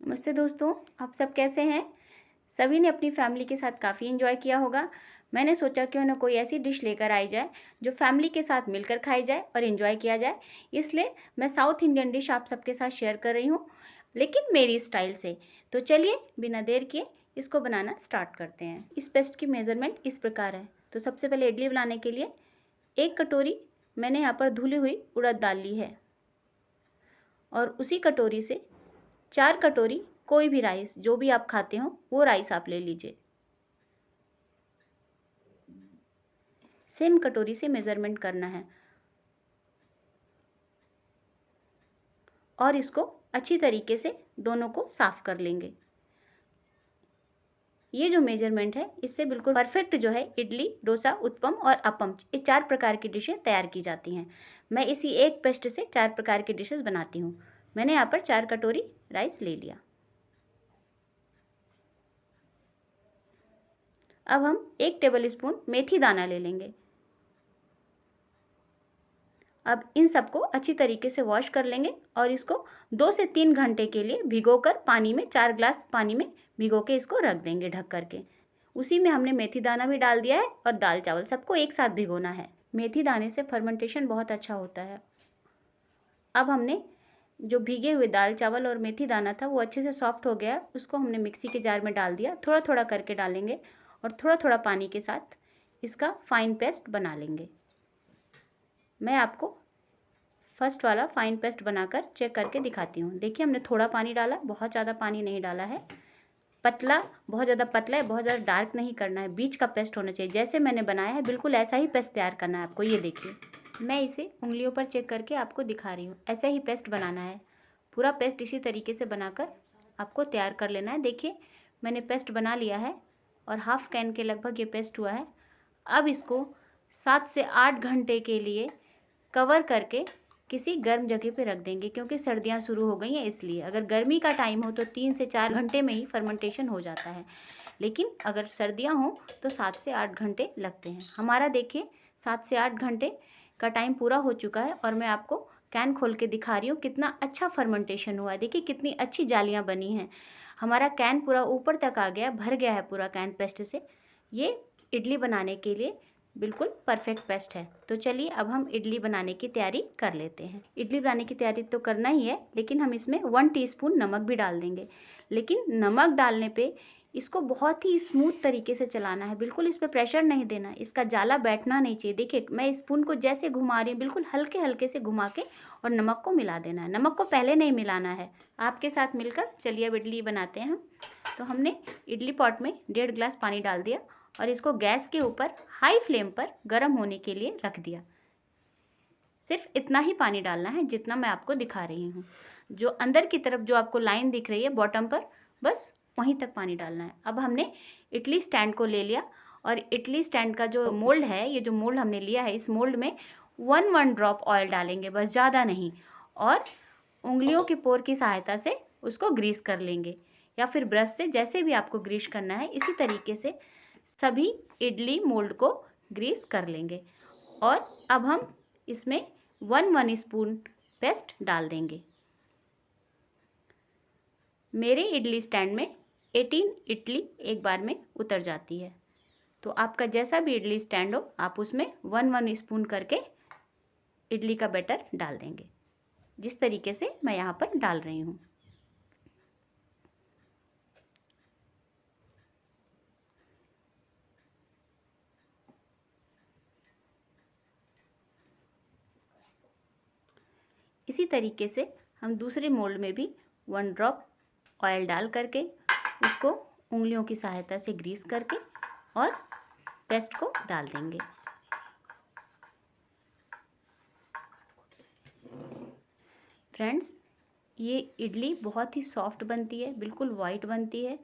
नमस्ते दोस्तों, आप सब कैसे हैं। सभी ने अपनी फैमिली के साथ काफ़ी एंजॉय किया होगा। मैंने सोचा क्यों ना कोई ऐसी डिश लेकर आई जाए जो फैमिली के साथ मिलकर खाई जाए और एंजॉय किया जाए। इसलिए मैं साउथ इंडियन डिश आप सबके साथ शेयर कर रही हूँ, लेकिन मेरी स्टाइल से। तो चलिए बिना देर किए इसको बनाना स्टार्ट करते हैं। इस पेस्ट की मेज़रमेंट इस प्रकार है। तो सबसे पहले इडली बनाने के लिए 1 कटोरी मैंने यहाँ पर धुली हुई उड़द दाल ली है और उसी कटोरी से 4 कटोरी कोई भी राइस, जो भी आप खाते हो वो राइस आप ले लीजिए। सेम कटोरी से मेज़रमेंट करना है और इसको अच्छी तरीके से दोनों को साफ कर लेंगे। ये जो मेजरमेंट है इससे बिल्कुल परफेक्ट जो है इडली, डोसा, उत्पम और अप्पम, ये 4 प्रकार की डिशें तैयार की जाती हैं। मैं इसी एक पेस्ट से 4 प्रकार की डिशेस बनाती हूँ। मैंने यहाँ पर 4 कटोरी राइस ले लिया। अब हम 1 टेबल स्पून मेथी दाना ले लेंगे। अब इन सबको अच्छी तरीके से वॉश कर लेंगे और इसको 2 से 3 घंटे के लिए भिगोकर पानी में 4 ग्लास पानी में भिगो के इसको रख देंगे ढक करके। उसी में हमने मेथी दाना भी डाल दिया है और दाल चावल सबको एक साथ भिगोना है। मेथी दाने से फर्मेंटेशन बहुत अच्छा होता है। अब हमने जो भीगे हुए दाल चावल और मेथी दाना था वो अच्छे से सॉफ्ट हो गया। उसको हमने मिक्सी के जार में डाल दिया। थोड़ा थोड़ा करके डालेंगे और थोड़ा थोड़ा पानी के साथ इसका फाइन पेस्ट बना लेंगे। मैं आपको फर्स्ट वाला फाइन पेस्ट बनाकर चेक करके दिखाती हूँ। देखिए हमने थोड़ा पानी डाला, बहुत ज़्यादा पानी नहीं डाला है। पतला, बहुत ज़्यादा पतला है, बहुत ज़्यादा डार्क नहीं करना है, बीच का पेस्ट होना चाहिए। जैसे मैंने बनाया है बिल्कुल ऐसा ही पेस्ट तैयार करना है आपको। ये देखिए मैं इसे उंगलियों पर चेक करके आपको दिखा रही हूँ। ऐसा ही पेस्ट बनाना है। पूरा पेस्ट इसी तरीके से बनाकर आपको तैयार कर लेना है। देखिए मैंने पेस्ट बना लिया है और हाफ कैन के लगभग ये पेस्ट हुआ है। अब इसको 7 से 8 घंटे के लिए कवर करके किसी गर्म जगह पे रख देंगे, क्योंकि सर्दियां शुरू हो गई हैं इसलिए। अगर गर्मी का टाइम हो तो 3 से 4 घंटे में ही फर्मेंटेशन हो जाता है, लेकिन अगर सर्दियां हो तो 7 से 8 घंटे लगते हैं। हमारा देखिए 7 से 8 घंटे का टाइम पूरा हो चुका है और मैं आपको कैन खोल के दिखा रही हूँ कितना अच्छा फर्मेंटेशन हुआ है। देखिए कितनी अच्छी जालियाँ बनी हैं। हमारा कैन पूरा ऊपर तक आ गया, भर गया है पूरा कैन पेस्ट से। ये इडली बनाने के लिए बिल्कुल परफेक्ट पेस्ट है। तो चलिए अब हम इडली बनाने की तैयारी कर लेते हैं। इडली बनाने की तैयारी तो करना ही है, लेकिन हम इसमें 1 टीस्पून नमक भी डाल देंगे। लेकिन नमक डालने पे इसको बहुत ही स्मूथ तरीके से चलाना है, बिल्कुल इस पर प्रेशर नहीं देना, इसका जाला बैठना नहीं चाहिए। देखिए मैं स्पून को जैसे घुमा रही हूँ, बिल्कुल हल्के हल्के से घुमा के और नमक को मिला देना है। नमक को पहले नहीं मिलाना है, आपके साथ मिलकर। चलिए अब इडली बनाते हैं हम। तो हमने इडली पॉट में 1.5 गिलास पानी डाल दिया और इसको गैस के ऊपर हाई फ्लेम पर गर्म होने के लिए रख दिया। सिर्फ इतना ही पानी डालना है जितना मैं आपको दिखा रही हूँ। जो अंदर की तरफ जो आपको लाइन दिख रही है बॉटम पर, बस वहीं तक पानी डालना है। अब हमने इडली स्टैंड को ले लिया और इडली स्टैंड का जो मोल्ड है, ये जो मोल्ड हमने लिया है, इस मोल्ड में 1 ड्रॉप ऑयल डालेंगे, बस ज़्यादा नहीं। और उंगलियों के पोर की सहायता से उसको ग्रीस कर लेंगे, या फिर ब्रश से, जैसे भी आपको ग्रीस करना है। इसी तरीके से सभी इडली मोल्ड को ग्रीस कर लेंगे और अब हम इसमें 1 स्पून पेस्ट डाल देंगे। मेरे इडली स्टैंड में 18 इडली एक बार में उतर जाती है। तो आपका जैसा भी इडली स्टैंड हो, आप उसमें 1 स्पून करके इडली का बैटर डाल देंगे, जिस तरीके से मैं यहाँ पर डाल रही हूँ। इसी तरीके से हम दूसरे मोल्ड में भी 1 ड्रॉप ऑयल डाल करके उसको उंगलियों की सहायता से ग्रीस करके और पेस्ट को डाल देंगे। फ्रेंड्स, ये इडली बहुत ही सॉफ्ट बनती है, बिल्कुल वाइट बनती है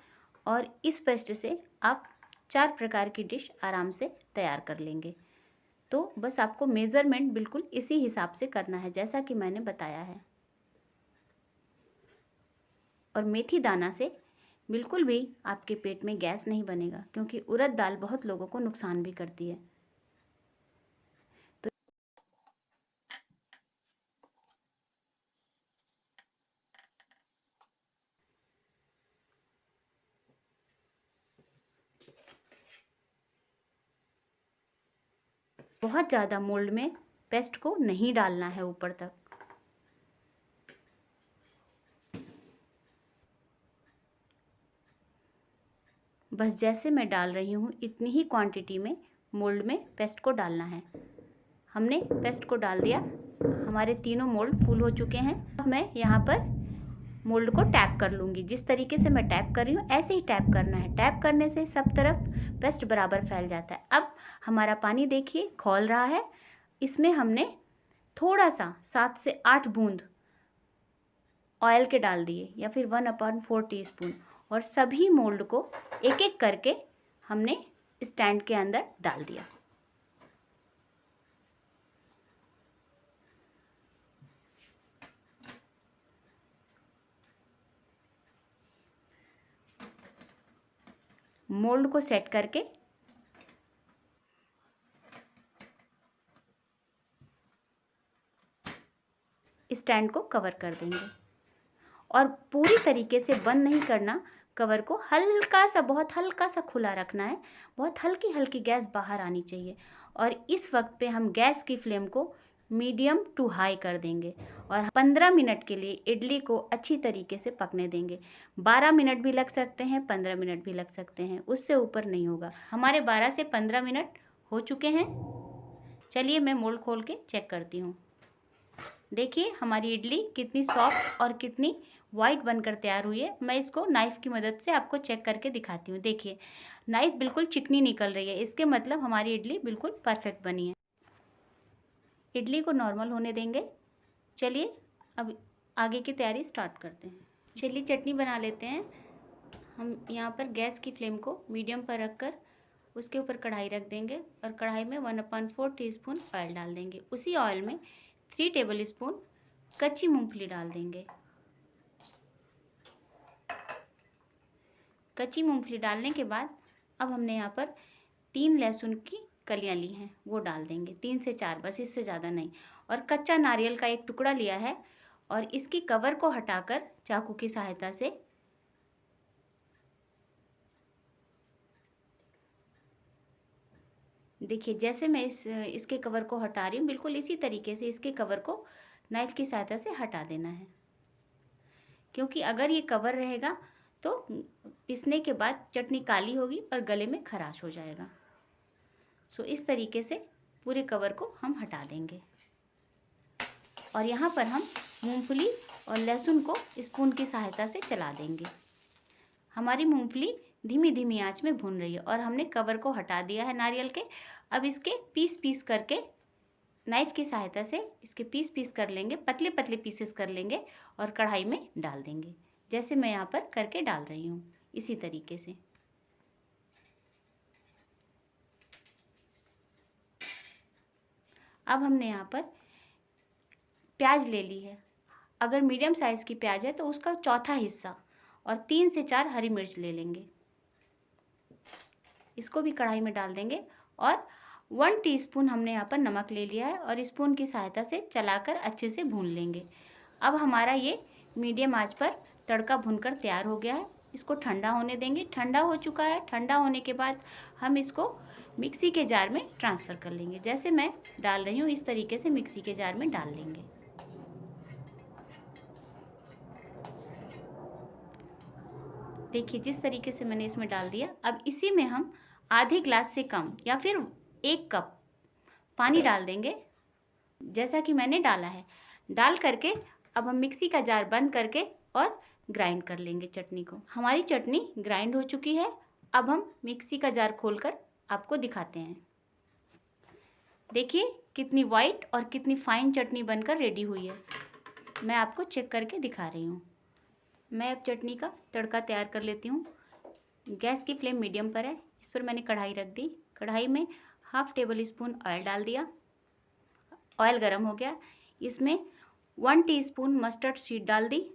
और इस पेस्ट से आप 4 प्रकार की डिश आराम से तैयार कर लेंगे। तो बस आपको मेज़रमेंट बिल्कुल इसी हिसाब से करना है जैसा कि मैंने बताया है। और मेथी दाना से बिल्कुल भी आपके पेट में गैस नहीं बनेगा, क्योंकि उड़द दाल बहुत लोगों को नुकसान भी करती है। तो बहुत ज़्यादा मोल्ड में पेस्ट को नहीं डालना है ऊपर तक। बस जैसे मैं डाल रही हूँ इतनी ही क्वांटिटी में मोल्ड में पेस्ट को डालना है। हमने पेस्ट को डाल दिया, हमारे तीनों मोल्ड फुल हो चुके हैं। अब मैं यहाँ पर मोल्ड को टैप कर लूँगी। जिस तरीके से मैं टैप कर रही हूँ ऐसे ही टैप करना है। टैप करने से सब तरफ पेस्ट बराबर फैल जाता है। अब हमारा पानी देखिए खौल रहा है। इसमें हमने थोड़ा सा 7 से 8 बूंद ऑयल के डाल दिए या फिर 1/4 टीस्पून, और सभी मोल्ड को एक एक करके हमने स्टैंड के अंदर डाल दिया। मोल्ड को सेट करके स्टैंड को कवर कर देंगे और पूरी तरीके से बंद नहीं करना। कवर को हल्का सा, बहुत हल्का सा खुला रखना है। बहुत हल्की हल्की गैस बाहर आनी चाहिए। और इस वक्त पे हम गैस की फ्लेम को मीडियम टू हाई कर देंगे और 15 मिनट के लिए इडली को अच्छी तरीके से पकने देंगे। 12 मिनट भी लग सकते हैं, 15 मिनट भी लग सकते हैं, उससे ऊपर नहीं होगा। हमारे 12 से 15 मिनट हो चुके हैं। चलिए मैं मोल्ड खोल के चेक करती हूँ। देखिए हमारी इडली कितनी सॉफ्ट और कितनी वाइट बनकर तैयार हुई है। मैं इसको नाइफ़ की मदद से आपको चेक करके दिखाती हूँ। देखिए नाइफ़ बिल्कुल चिकनी निकल रही है, इसके मतलब हमारी इडली बिल्कुल परफेक्ट बनी है। इडली को नॉर्मल होने देंगे। चलिए अब आगे की तैयारी स्टार्ट करते हैं। चलिए चटनी बना लेते हैं। हम यहाँ पर गैस की फ्लेम को मीडियम पर रखकर उसके ऊपर कढ़ाई रख देंगे और कढ़ाई में 1/4 टीस्पून ऑयल डाल देंगे। उसी ऑयल में 3 टेबल स्पून कच्ची मूंगफली डाल देंगे। कच्ची मूंगफली डालने के बाद अब हमने यहाँ पर 3 लहसुन की कलियाँ ली हैं, वो डाल देंगे। 3 से 4 बस, इससे ज़्यादा नहीं। और कच्चा नारियल का एक टुकड़ा लिया है और इसकी कवर को हटाकर चाकू की सहायता से देखिए जैसे मैं इसके कवर को हटा रही हूँ, बिल्कुल इसी तरीके से इसके कवर को नाइफ़ की सहायता से हटा देना है। क्योंकि अगर ये कवर रहेगा तो पीसने के बाद चटनी काली होगी और गले में खराश हो जाएगा। सो इस तरीके से पूरे कवर को हम हटा देंगे और यहाँ पर हम मूंगफली और लहसुन को स्पून की सहायता से चला देंगे। हमारी मूंगफली धीमी धीमी आंच में भून रही है और हमने कवर को हटा दिया है नारियल के। अब इसके पीस पीस करके नाइफ़ की सहायता से इसके पीस पीस कर लेंगे, पतले पतले पीसेस कर लेंगे और कढ़ाई में डाल देंगे, जैसे मैं यहाँ पर करके डाल रही हूँ इसी तरीके से। अब हमने यहाँ पर प्याज ले ली है। अगर मीडियम साइज़ की प्याज है तो उसका चौथा हिस्सा और 3 से 4 हरी मिर्च ले लेंगे। इसको भी कढ़ाई में डाल देंगे और 1 टीस्पून हमने यहाँ पर नमक ले लिया है और स्पून की सहायता से चलाकर अच्छे से भून लेंगे। अब हमारा ये मीडियम आंच पर तड़का भुनकर तैयार हो गया है। इसको ठंडा होने देंगे। ठंडा हो चुका है। ठंडा होने के बाद हम इसको मिक्सी के जार में ट्रांसफ़र कर लेंगे। जैसे मैं डाल रही हूँ इस तरीके से मिक्सी के जार में डाल लेंगे। देखिए जिस तरीके से मैंने इसमें डाल दिया। अब इसी में हम आधे ग्लास से कम या फिर 1 कप पानी डाल देंगे, जैसा कि मैंने डाला है। डाल करके अब हम मिक्सी का जार बंद करके और ग्राइंड कर लेंगे चटनी को। हमारी चटनी ग्राइंड हो चुकी है। अब हम मिक्सी का जार खोलकर आपको दिखाते हैं। देखिए कितनी वाइट और कितनी फाइन चटनी बनकर रेडी हुई है। मैं आपको चेक करके दिखा रही हूँ। मैं अब चटनी का तड़का तैयार कर लेती हूँ। गैस की फ्लेम मीडियम पर है। इस पर मैंने कढ़ाई रख दी। कढ़ाई में 1/2 टेबल स्पून ऑयल डाल दिया। ऑयल गर्म हो गया। इसमें 1 टीस्पून मस्टर्ड सीड डाल दी।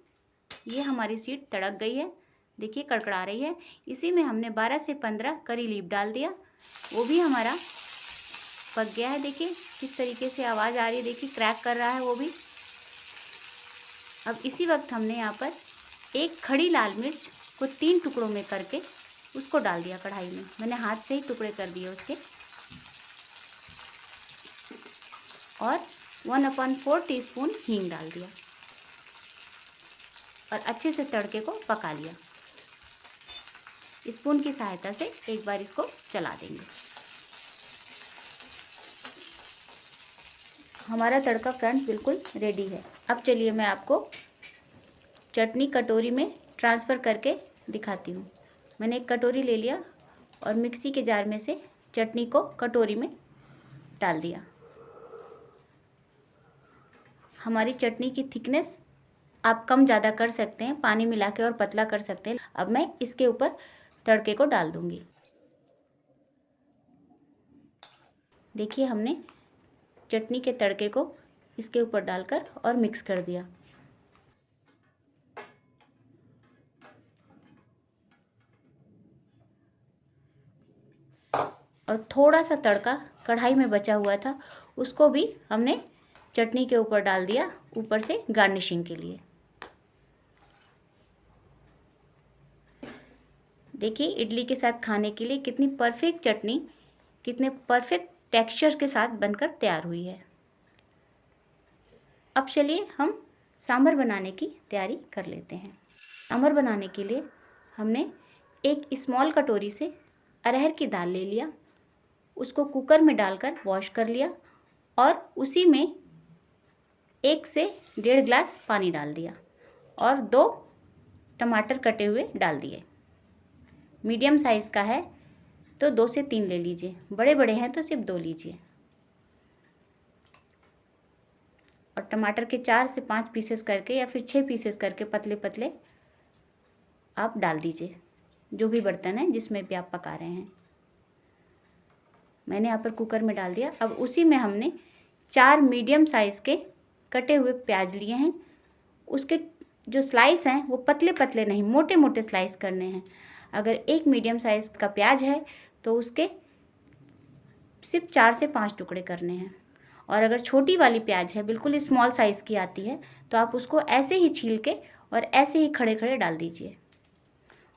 ये हमारी सीड तड़क गई है, देखिए कड़कड़ा रही है। इसी में हमने 12 से 15 करी लीफ डाल दिया, वो भी हमारा पक गया है। देखिए किस तरीके से आवाज़ आ रही है, देखिए क्रैक कर रहा है वो भी। अब इसी वक्त हमने यहाँ पर एक खड़ी लाल मिर्च को 3 टुकड़ों में करके उसको डाल दिया कढ़ाई में। मैंने हाथ से ही टुकड़े कर दिए उसके। और 1/4 टीस्पून हींग डाल दिया और अच्छे से तड़के को पका लिया। स्पून की सहायता से एक बार इसको चला देंगे। हमारा तड़का फ्रेंड्स बिल्कुल रेडी है। अब चलिए मैं आपको चटनी कटोरी में ट्रांसफ़र करके दिखाती हूँ। मैंने एक कटोरी ले लिया और मिक्सी के जार में से चटनी को कटोरी में डाल दिया। हमारी चटनी की थिकनेस आप कम ज़्यादा कर सकते हैं, पानी मिला के और पतला कर सकते हैं। अब मैं इसके ऊपर तड़के को डाल दूंगी। देखिए हमने चटनी के तड़के को इसके ऊपर डालकर और मिक्स कर दिया। और थोड़ा सा तड़का कढ़ाई में बचा हुआ था, उसको भी हमने चटनी के ऊपर डाल दिया, ऊपर से गार्निशिंग के लिए। देखिए इडली के साथ खाने के लिए कितनी परफेक्ट चटनी, कितने परफेक्ट टेक्सचर के साथ बनकर तैयार हुई है। अब चलिए हम सांभर बनाने की तैयारी कर लेते हैं। सांभर बनाने के लिए हमने एक स्मॉल कटोरी से अरहर की दाल ले लिया, उसको कुकर में डालकर वॉश कर लिया और उसी में 1 से 1.5 गिलास पानी डाल दिया और 2 टमाटर कटे हुए डाल दिए। मीडियम साइज़ का है तो 2 से 3 ले लीजिए, बड़े बड़े हैं तो सिर्फ 2 लीजिए। और टमाटर के 4 से 5 पीसेस करके या फिर 6 पीसेस करके पतले पतले आप डाल दीजिए, जो भी बर्तन है जिसमें भी आप पका रहे हैं। मैंने यहाँ पर कुकर में डाल दिया। अब उसी में हमने 4 मीडियम साइज़ के कटे हुए प्याज लिए हैं। उसके जो स्लाइस हैं वो पतले पतले नहीं, मोटे मोटे स्लाइस करने हैं। अगर एक मीडियम साइज़ का प्याज है तो उसके सिर्फ 4 से 5 टुकड़े करने हैं। और अगर छोटी वाली प्याज है, बिल्कुल स्मॉल साइज़ की आती है, तो आप उसको ऐसे ही छील के और ऐसे ही खड़े खड़े डाल दीजिए,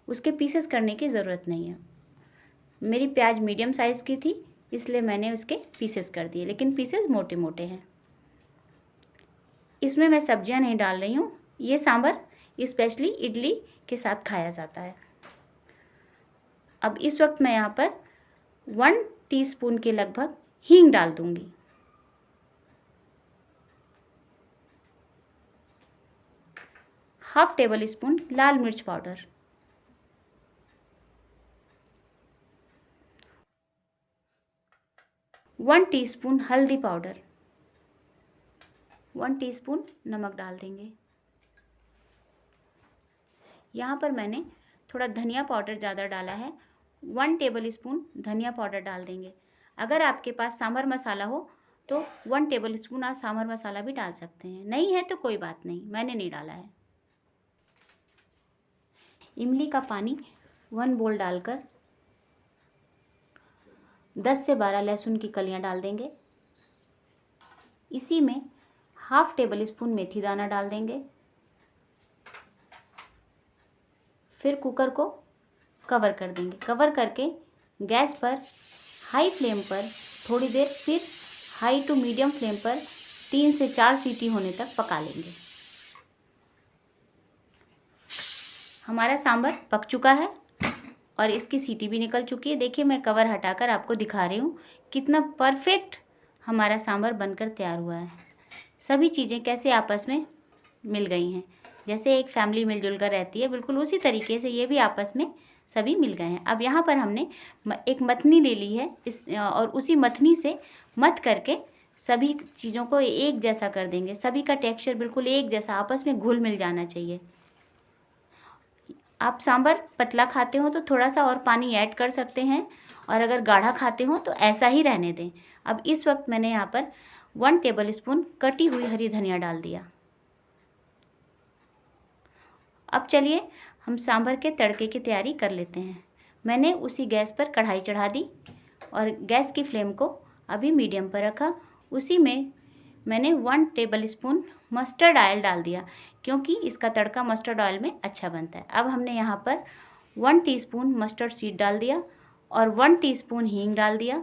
उसके पीसेस करने की ज़रूरत नहीं है। मेरी प्याज मीडियम साइज़ की थी इसलिए मैंने उसके पीसेस कर दिए, लेकिन पीसेस मोटे मोटे हैं। इसमें मैं सब्जियां नहीं डाल रही हूँ। ये सांभर स्पेशली इडली के साथ खाया जाता है। अब इस वक्त मैं यहाँ पर 1 टीस्पून के लगभग हींग डाल दूंगी। हाफ टेबल स्पून लाल मिर्च पाउडर, 1 टीस्पून हल्दी पाउडर, 1 टीस्पून नमक डाल देंगे। यहाँ पर मैंने थोड़ा धनिया पाउडर ज़्यादा डाला है, 1 टेबल स्पून धनिया पाउडर डाल देंगे। अगर आपके पास सांभर मसाला हो तो 1 टेबल स्पून आप सांभर मसाला भी डाल सकते हैं, नहीं है तो कोई बात नहीं, मैंने नहीं डाला है। इमली का पानी 1 बोल डालकर 10 से 12 लहसुन की कलियां डाल देंगे। इसी में हाफ टेबल स्पून मेथी दाना डाल देंगे। फिर कुकर को कवर कर देंगे। कवर करके गैस पर हाई फ्लेम पर थोड़ी देर, फिर हाई टू मीडियम फ्लेम पर 3 से 4 सीटी होने तक पका लेंगे। हमारा सांभर पक चुका है और इसकी सीटी भी निकल चुकी है। देखिए मैं कवर हटाकर आपको दिखा रही हूँ कितना परफेक्ट हमारा सांभर बनकर तैयार हुआ है। सभी चीज़ें कैसे आपस में मिल गई हैं, जैसे एक फैमिली मिलजुल कर रहती है, बिल्कुल उसी तरीके से ये भी आपस में सभी मिल गए हैं। अब यहाँ पर हमने एक मथनी ले ली है और उसी मथनी से मथ करके सभी चीज़ों को एक जैसा कर देंगे। सभी का टेक्सचर बिल्कुल एक जैसा आपस में घुल मिल जाना चाहिए। आप सांभर पतला खाते हो तो थोड़ा सा और पानी ऐड कर सकते हैं, और अगर गाढ़ा खाते हो तो ऐसा ही रहने दें। अब इस वक्त मैंने यहाँ पर 1 टेबल स्पून कटी हुई हरी धनिया डाल दिया। अब चलिए हम सांभर के तड़के की तैयारी कर लेते हैं। मैंने उसी गैस पर कढ़ाई चढ़ा दी और गैस की फ्लेम को अभी मीडियम पर रखा। उसी में मैंने 1 टेबल स्पून मस्टर्ड ऑयल डाल दिया, क्योंकि इसका तड़का मस्टर्ड ऑयल में अच्छा बनता है। अब हमने यहाँ पर 1 टीस्पून मस्टर्ड सीड डाल दिया और 1 टीस्पून हींग डाल दिया।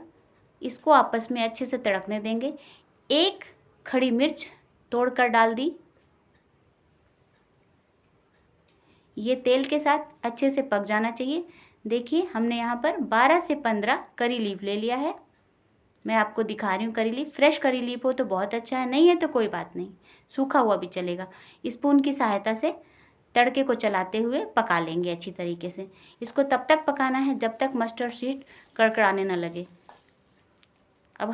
इसको आपस में अच्छे से तड़कने देंगे। 1 खड़ी मिर्च तोड़कर डाल दी। ये तेल के साथ अच्छे से पक जाना चाहिए। देखिए हमने यहाँ पर 12 से 15 करी लीफ ले लिया है। मैं आपको दिखा रही हूँ करी लीफ। फ्रेश करी लीफ हो तो बहुत अच्छा है, नहीं है तो कोई बात नहीं, सूखा हुआ भी चलेगा। स्पून की सहायता से तड़के को चलाते हुए पका लेंगे अच्छी तरीके से। इसको तब तक पकाना है जब तक मस्टर्ड सीड कड़कड़ाने न लगे। अब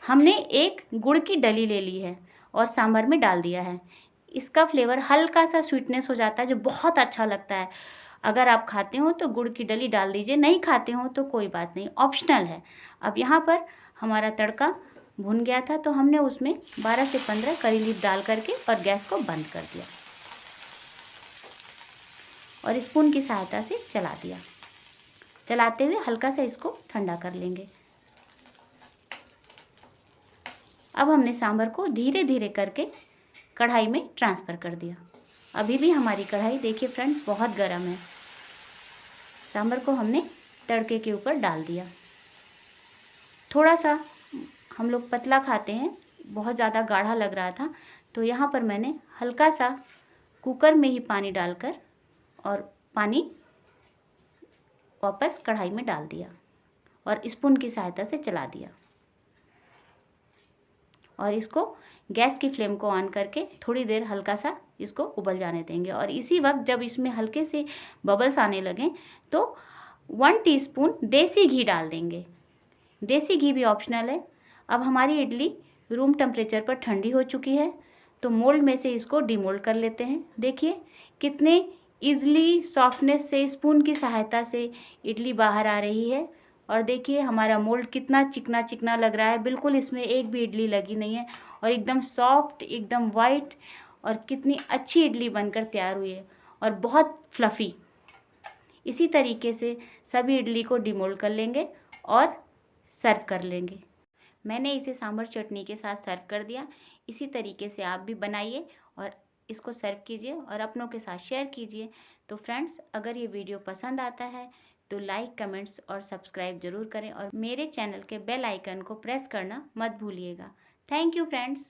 हमने एक गुड़ की डली ले ली है और सांभर में डाल दिया है। इसका फ्लेवर हल्का सा स्वीटनेस हो जाता है जो बहुत अच्छा लगता है। अगर आप खाते हो तो गुड़ की डली डाल दीजिए, नहीं खाते हो तो कोई बात नहीं, ऑप्शनल है। अब यहाँ पर हमारा तड़का भुन गया था तो हमने उसमें 12 से 15 करी लीफ डाल करके और गैस को बंद कर दिया और स्पून की सहायता से चला दिया। चलाते हुए हल्का सा इसको ठंडा कर लेंगे। अब हमने सांभर को धीरे धीरे करके कढ़ाई में ट्रांसफ़र कर दिया। अभी भी हमारी कढ़ाई देखिए फ्रेंड्स बहुत गर्म है। सांभर को हमने तड़के के ऊपर डाल दिया। थोड़ा सा हम लोग पतला खाते हैं, बहुत ज़्यादा गाढ़ा लग रहा था तो यहाँ पर मैंने हल्का सा कुकर में ही पानी डालकर और पानी वापस कढ़ाई में डाल दिया और स्पून की सहायता से चला दिया और इसको गैस की फ्लेम को ऑन करके थोड़ी देर हल्का सा इसको उबल जाने देंगे। और इसी वक्त जब इसमें हल्के से बबल्स आने लगें तो 1 टीस्पून देसी घी डाल देंगे। देसी घी भी ऑप्शनल है। अब हमारी इडली रूम टेम्परेचर पर ठंडी हो चुकी है तो मोल्ड में से इसको डिमोल्ड कर लेते हैं। देखिए कितने ईज़िली सॉफ्टनेस से स्पून की सहायता से इडली बाहर आ रही है। और देखिए हमारा मोल्ड कितना चिकना चिकना लग रहा है, बिल्कुल इसमें एक भी इडली लगी नहीं है और एकदम सॉफ्ट, एकदम वाइट और कितनी अच्छी इडली बनकर तैयार हुई है और बहुत फ्लफ़ी। इसी तरीके से सभी इडली को डिमोल्ड कर लेंगे और सर्व कर लेंगे। मैंने इसे सांभर चटनी के साथ सर्व कर दिया। इसी तरीके से आप भी बनाइए और इसको सर्व कीजिए और अपनों के साथ शेयर कीजिए। तो फ्रेंड्स अगर ये वीडियो पसंद आता है तो लाइक, कमेंट्स और सब्सक्राइब ज़रूर करें और मेरे चैनल के बेल आइकन को प्रेस करना मत भूलिएगा। Thank you friends.